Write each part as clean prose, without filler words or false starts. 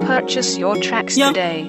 Purchase your tracks today.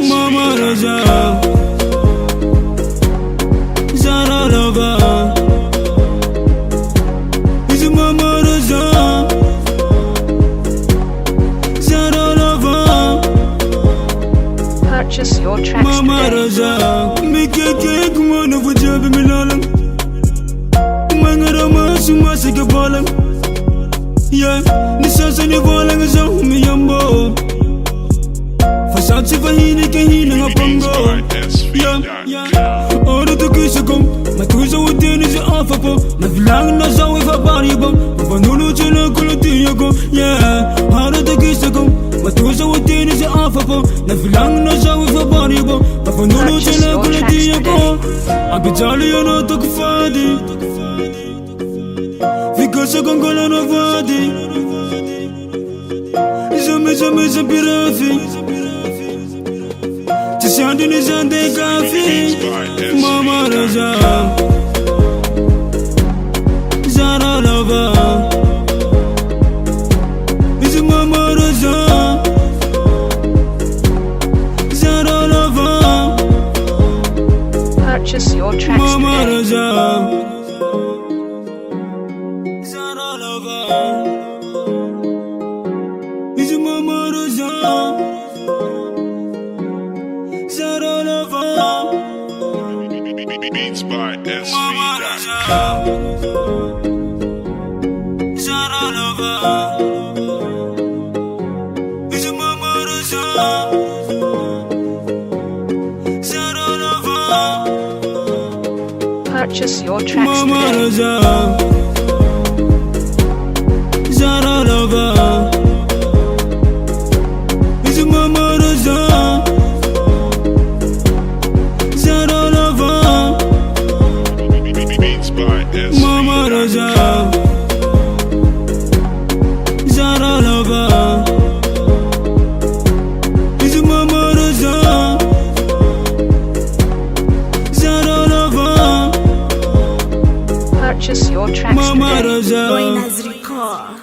Mama Roza, Zara lover, is Mama Roza, Zara lover. Purchase your tracks Mama today. Roza, make a cake, one of a job in Milan. Mangarama, Sumasika Bolam. Yeah, this is a new Bolang is on me, Yambo. Sachi fahini ke hina ngapongo. Yeah. Ora to kisa kom, matuza udini si afapo. Naglang na sa wifa paribam, papanulu chuna kulutiya ko. Yeah. Ora to kisa kom, matuza udini si afapo. Naglang na sa wifa paribam, papanulu chuna kulutiya ko. Abijali yana to kufadi, vikasa kongola na fadi. Zame pirafi. Sandini Zande Kafi, Mama Roza, Zara lover, is Mama Roza, Zara lover. Purchase your tracks Mama today. Roza, Zara lover, is Mama Roza. Beats by SV. Zara lover, is Mama Roza, Zara lover. Purchase your tracks Mama today. Roza, Zara lover, is Mama Roza. Mama Roza, Zara lover, is Mama Roza, Zara lover. Purchase your tracks Mama today. Roza. Boy Nazri Core.